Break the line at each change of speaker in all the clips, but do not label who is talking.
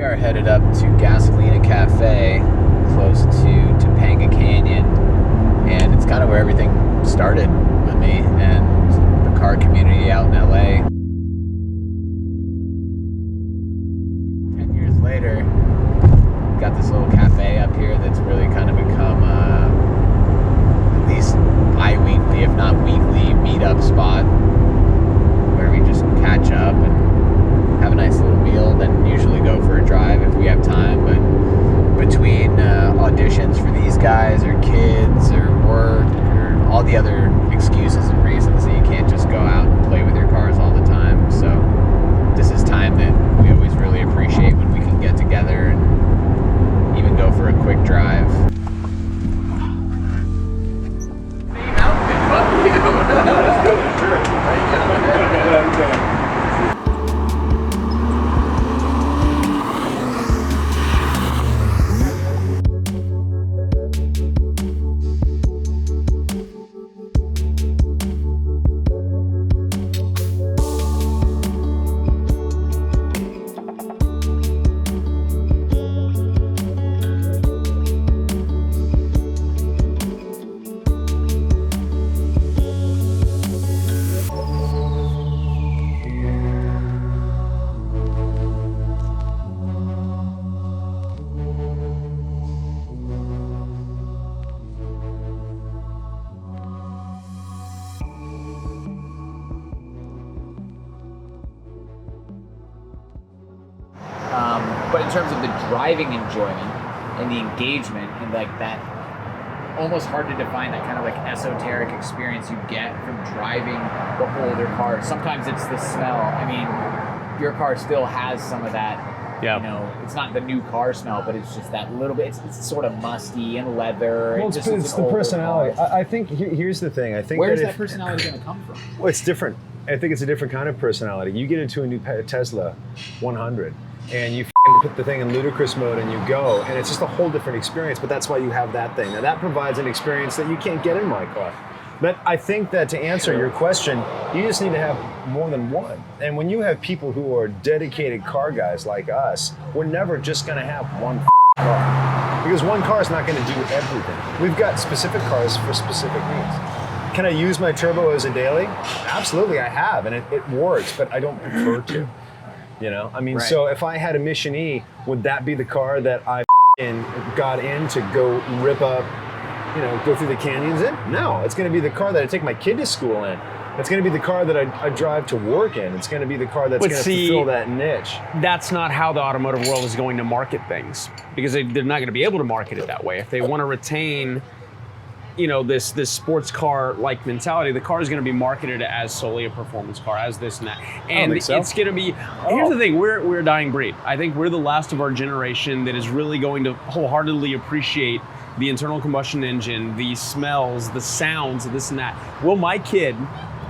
We are headed up to Gasolina Cafe, close to Topanga Canyon, and it's kind of where everything started with me and the car community out in LA. 10 years later, got this little cafe up here that's really kind of become at least bi-weekly, if not weekly, meetup spot where we just catch up and have a nice little meal, then usually go for a drive if we have time. But between auditions for these guys or kids or work or all the other excuses and reasons that you can't just go out and play with your cars all the time, so this is time that we always really appreciate when we can get together and even go for a quick drive. Same outfit, fuck you. But in terms of the driving enjoyment and the engagement and like that almost hard to define, that kind of like esoteric experience you get from driving the older cars. Sometimes it's the smell. I mean, your car still has some of that.
Yeah.
You know, it's not the new car smell, but it's just that little bit. It's sort of musty and leather.
Well, it's the personality. I think here's the thing. I think
where's that personality going to come from?
Well, it's different. I think it's a different kind of personality. You get into a new Tesla 100 and you put the thing in ludicrous mode and you go, and it's just a whole different experience, but that's why you have that thing. Now that provides an experience that you can't get in my car. But I think that to answer your question, you just need to have more than one. And when you have people who are dedicated car guys like us, we're never just gonna have one car. Because one car is not gonna do everything. We've got specific cars for specific needs. Can I use my turbo as a daily? Absolutely, I have, and it works, but I don't prefer to. You know, I mean,
Right.
So if I had a Mission E, would that be the car that I got in to go rip up, you know, go through the canyons in? No, it's going to be the car that I take my kid to school in. It's going to be the car that I drive to work in. It's going to be the car that's going to fulfill that niche.
That's not how the automotive world is going to market things, because they're not going to be able to market it that way. If they want to retain, you know, this sports car like mentality, the car is going to be marketed as solely a performance car, as this and that, and it's going to be. Here's the thing: we're a dying breed. I think we're the last of our generation that is really going to wholeheartedly appreciate the internal combustion engine, the smells, the sounds, this and that. Will my kid,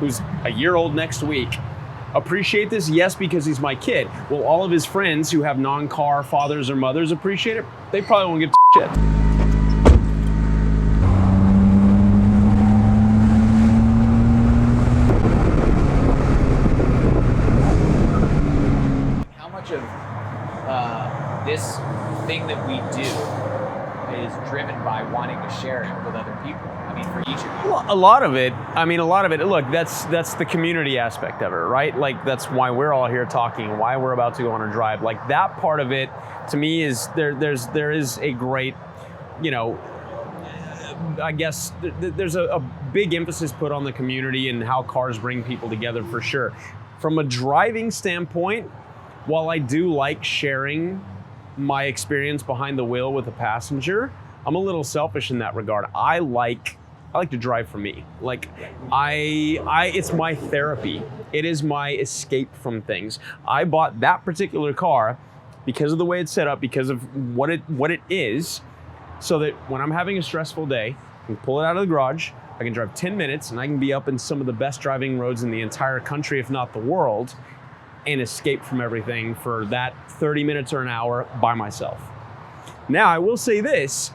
who's a year old next week, appreciate this? Yes, because he's my kid. Will all of his friends who have non-car fathers or mothers appreciate it? They probably won't give a shit.
This thing that we do is driven by wanting to share it with other people. I mean, for each of you.
Well, a lot of it, look, that's the community aspect of it, right? Like, that's why we're all here talking, why we're about to go on a drive. Like, that part of it, to me, is there is a great, you know, I guess there's a big emphasis put on the community and how cars bring people together, for sure. From a driving standpoint, while I do like sharing my experience behind the wheel with a passenger, I'm a little selfish in that regard. I like to drive for me. Like, it's my therapy. It is my escape from things. I bought that particular car because of the way it's set up, because of what it is, so that when I'm having a stressful day, I can pull it out of the garage, I can drive 10 minutes, and I can be up in some of the best driving roads in the entire country, if not the world, and escape from everything for that 30 minutes or an hour by myself. Now, I will say this,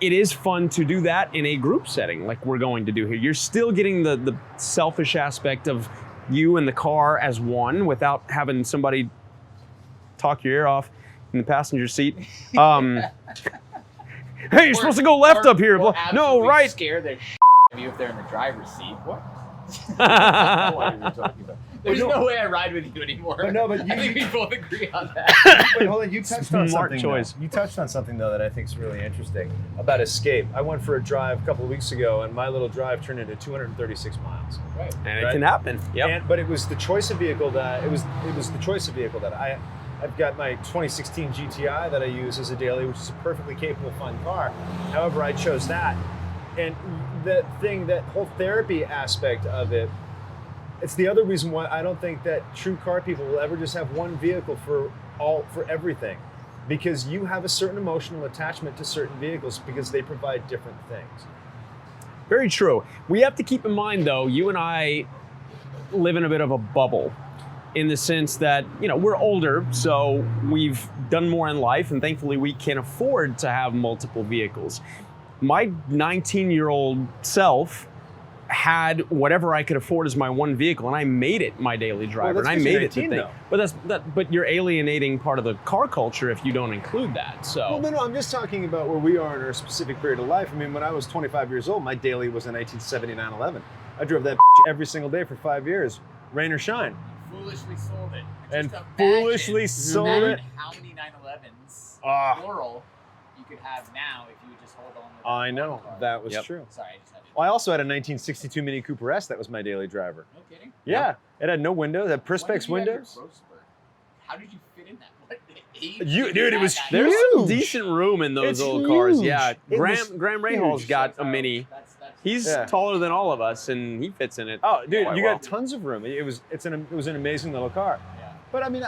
it is fun to do that in a group setting like we're going to do here. You're still getting the selfish aspect of you and the car as one without having somebody talk your ear off in the passenger seat. Hey, you're supposed to go left up here.
Or
No, right.
Scare the shit out of you if they're in the driver's seat. What? What are you talking about? There's no way I ride with you anymore.
But no, but
I think we both agree on that.
Wait, hold on. You touched on
Smart
something.
choice.
You touched on something though that I think is really interesting about escape. I went for a drive a couple of weeks ago, and my little drive turned into 236 miles.
Right.
And it
Right.
can happen. Yep.
But it was the choice of vehicle that I've got my 2016 GTI that I use as a daily, which is a perfectly capable, fun car. However, I chose that, and that whole therapy aspect of it. It's the other reason why I don't think that true car people will ever just have one vehicle for everything, because you have a certain emotional attachment to certain vehicles because they provide different things.
Very true. We have to keep in mind, though, you and I live in a bit of a bubble in the sense that, we're older, so we've done more in life, and thankfully we can afford to have multiple vehicles. My 19-year-old self had whatever I could afford as my one vehicle, and I made it my daily driver,
that's
and I
'cause you're
made it the
19
thing.
though.
But you're alienating part of the car culture if you don't include that. So
Well, no, I'm just talking about where we are in our specific period of life. I mean, when I was 25 years old, my daily was a 1979 11. I drove that every single day for 5 years, rain or shine.
Foolishly sold it.
And
Just
foolishly sold
imagine
it.
how many 911s,
Ah.
plural, you could have now if you would just hold on to
I
one
know,
car.
that was
Yep.
true.
Sorry, I just had to.
Well, I also had a 1962 Mini Cooper S that was my daily driver.
No kidding.
Yeah, it had no windows, it had
When did
Perspex
you have your
windows.
Roseburg? How did you fit in that? What age
You-
did
dude, it
have
was
that?
there's some
huge.
decent room in those
It's
old cars.
huge.
Yeah,
It was
Graham Rahal's
huge.
got a Mini.
That's
He's
Yeah.
taller than all of us, and he fits in it.
Oh, dude,
quite
you
well.
got tons of room. It was an amazing little car.
yeah.
But I mean,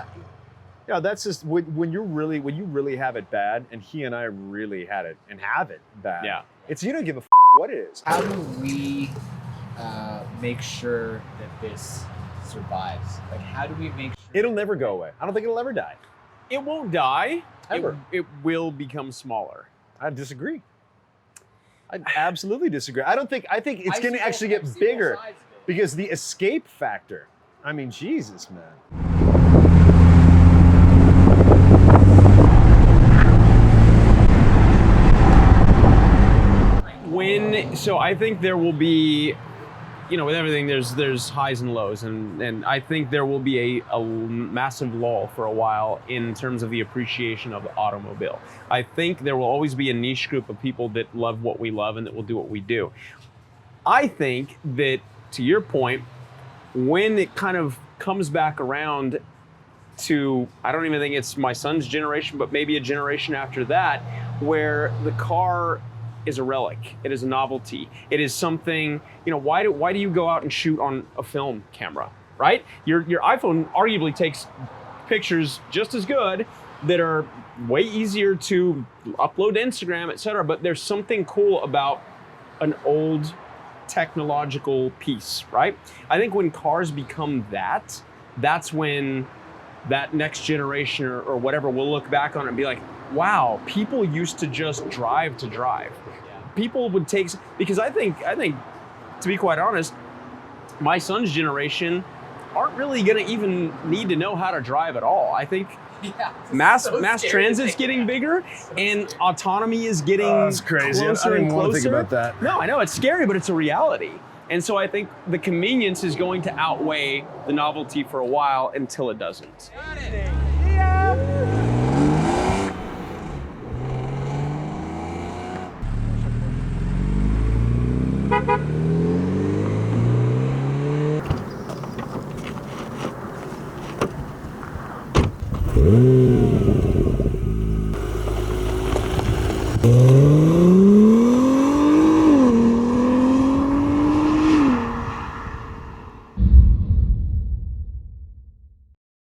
that's just when you really have it bad, and he and I really had it and have it bad.
Yeah.
It's you don't give a what it is.
How do we make sure that this survives? Like, how do we make sure?
It'll never go away. I don't think it'll ever die.
It won't die.
Ever.
It will become smaller.
I disagree. I absolutely disagree. I think it's
I
going
see
to actually
both-
get
I see both
bigger
sides of it.
because the escape factor. I mean, Jesus, man.
So I think there will be, with everything, there's highs and lows, and I think there will be a massive lull for a while in terms of the appreciation of the automobile. I think there will always be a niche group of people that love what we love and that will do what we do. I think that, to your point, when it kind of comes back around to, I don't even think it's my son's generation, but maybe a generation after that, where the car is a relic. It is a novelty. It is something, why do you go out and shoot on a film camera, right? Your iPhone arguably takes pictures just as good that are way easier to upload to Instagram, etc. But there's something cool about an old technological piece, right? I think when cars become that, that's when that next generation or whatever will look back on it and be like, wow, people used to just drive to drive. People would take, because I think, to be quite honest, my son's generation aren't really gonna even need to know how to drive at all. I think mass transit's getting bigger, and autonomy is getting
It's crazy.
closer
I don't
and
even want to
closer.
think about that.
No, I know it's scary, but it's a reality. And so I think the convenience is going to outweigh the novelty for a while until it doesn't.
Oh.